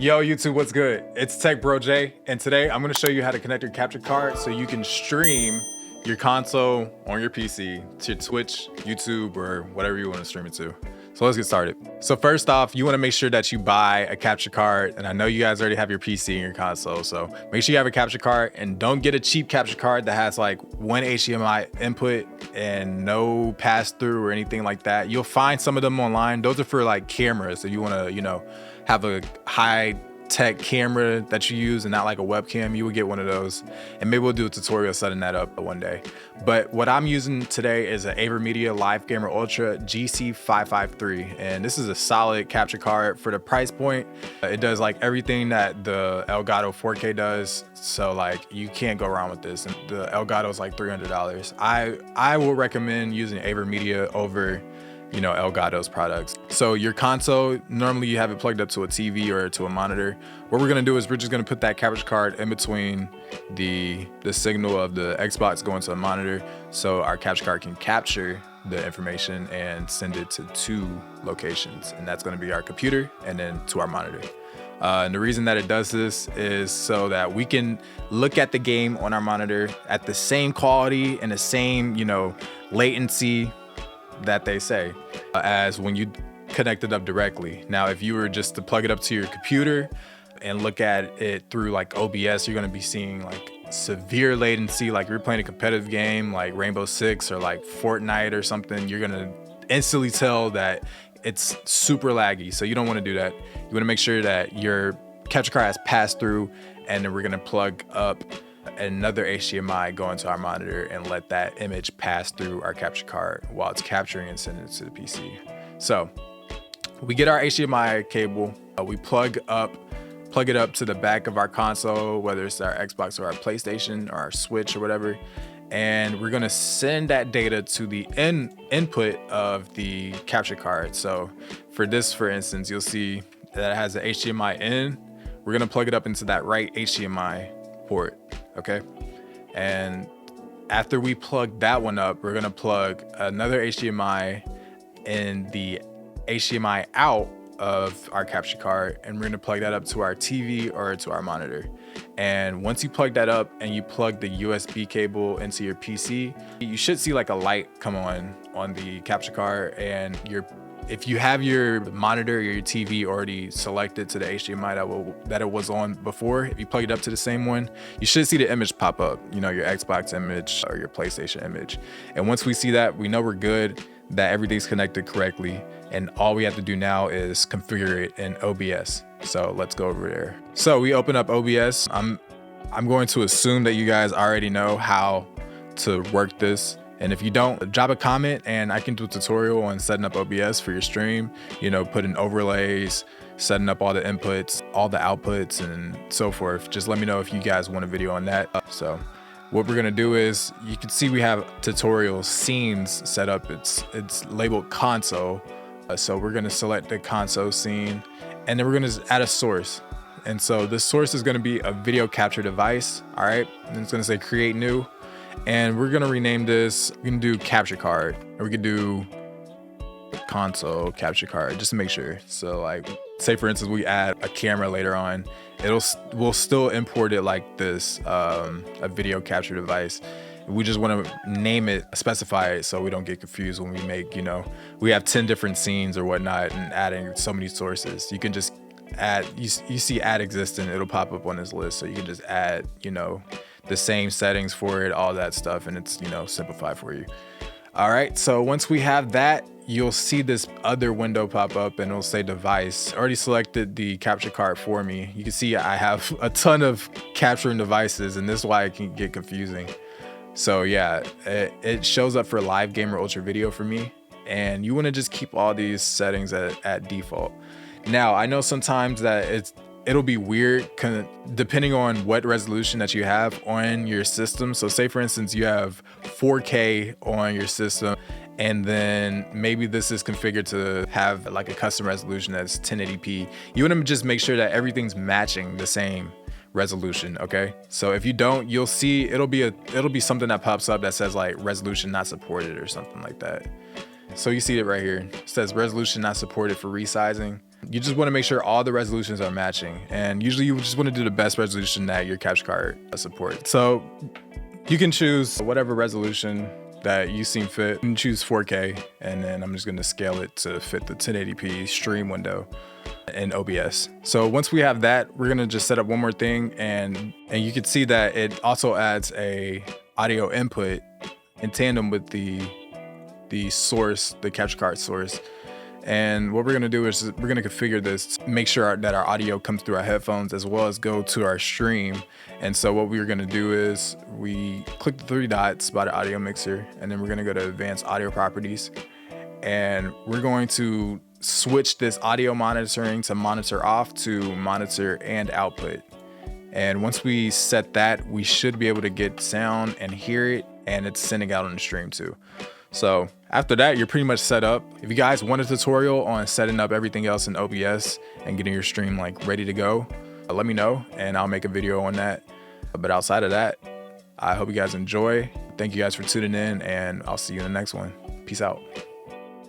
Yo, YouTube, what's good? It's Tech Bro Jay, and today I'm gonna show you how to connect your capture card so you can stream your console on your PC to Twitch, YouTube, or whatever you want to stream it to. So let's get started. So first off, you want to make sure that you buy a capture card, and I know you guys already have your PC and your console, so make sure you have a capture card, and don't get a cheap capture card that has like one HDMI input and no pass-through or anything like that. You'll find some of them online. Those are for like cameras, if you want to, have a high tech camera that you use and not like a webcam, you would get one of those, and maybe we'll do a tutorial setting that up one day. But what I'm using today is an AverMedia Live Gamer Ultra GC553, and this is a solid capture card for the price point. It does like everything that the Elgato 4K does, so like you can't go wrong with this. And the Elgato is like $300. I will recommend using AverMedia over Elgato's products. So your console, normally you have it plugged up to a TV or to a monitor. What we're gonna do is we're just gonna put that capture card in between the signal of the Xbox going to a monitor, so our capture card can capture the information and send it to two locations, and that's gonna be our computer and then to our monitor. And the reason that it does this is so that we can look at the game on our monitor at the same quality and the same, latency that they say as when you connect it up directly. Now, if you were just to plug it up to your computer and look at it through like OBS, you're gonna be seeing like severe latency. Like you're playing a competitive game like Rainbow Six or like Fortnite or something, you're gonna instantly tell that it's super laggy. So you don't want to do that. You want to make sure that your capture card has passed through, and then we're gonna plug up another HDMI going to our monitor and let that image pass through our capture card while it's capturing and sending it to the PC. So we get our HDMI cable, we plug it up to the back of our console, whether it's our Xbox or our PlayStation or our Switch or whatever, and we're gonna send that data to the input of the capture card. So for this, for instance, you'll see that it has an HDMI in. We're gonna plug it up into that right HDMI port. Okay, and after we plug that one up, we're gonna plug another HDMI in the HDMI out of our capture card, and we're gonna plug that up to our TV or to our monitor. And once you plug that up and you plug the USB cable into your PC, you should see like a light come on the capture card, and if you have your monitor or your TV already selected to the HDMI that it was on before, if you plug it up to the same one, you should see the image pop up, your Xbox image or your PlayStation image. And once we see that, we know we're good, that everything's connected correctly, and all we have to do now is configure it in OBS. So let's go over there. So we open up OBS. I'm going to assume that you guys already know how to work this. And if you don't, drop a comment and I can do a tutorial on setting up OBS for your stream, putting overlays, setting up all the inputs, all the outputs, and so forth. Just let me know if you guys want a video on that. So what we're gonna do is, you can see we have tutorial scenes set up. It's labeled console. So we're gonna select the console scene, and then we're gonna add a source. And so this source is gonna be a video capture device, all right? And it's gonna say create new. And we're gonna rename this, we can do capture card, or we could do console capture card, just to make sure. So like, say for instance, we add a camera later on, we'll still import it like this, a video capture device. We just want to name it, specify it, so we don't get confused when we make, we have 10 different scenes or whatnot, and adding so many sources. You can just add, you see add existing, it'll pop up on this list, so you can just add, the same settings for it, all that stuff, and it's simplified for you. All right, so once we have that, you'll see this other window pop up, and it'll say device. I already selected the capture card for me. You can see I have a ton of capturing devices, and this is why it can get confusing. So yeah, it shows up for Live Gamer Ultra Video for me, and you want to just keep all these settings at default. Now, I know sometimes that it'll be weird depending on what resolution that you have on your system. So say for instance, you have 4K on your system, and then maybe this is configured to have like a custom resolution that's 1080p. You want to just make sure that everything's matching the same resolution, okay? So if you don't, you'll see it'll be something that pops up that says like resolution not supported or something like that. So you see it right here. It says resolution not supported for resizing. You just want to make sure all the resolutions are matching, and usually you just want to do the best resolution that your capture card supports. So you can choose whatever resolution that you seem fit. You can choose 4K, and then I'm just going to scale it to fit the 1080p stream window in OBS. So once we have that, we're going to just set up one more thing, and you can see that it also adds a audio input in tandem with the source, the capture card source. And what we're gonna do is we're gonna configure this to make sure that our audio comes through our headphones as well as go to our stream. And so what we're gonna do is we click the 3 dots by the audio mixer, and then we're gonna go to advanced audio properties, and we're going to switch this audio monitoring to monitor off to monitor and output. And once we set that, we should be able to get sound and hear it, and it's sending out on the stream too. So after that, you're pretty much set up. If you guys want a tutorial on setting up everything else in OBS and getting your stream like ready to go, let me know and I'll make a video on that. But outside of that, I hope you guys enjoy. Thank you guys for tuning in, and I'll see you in the next one. Peace out.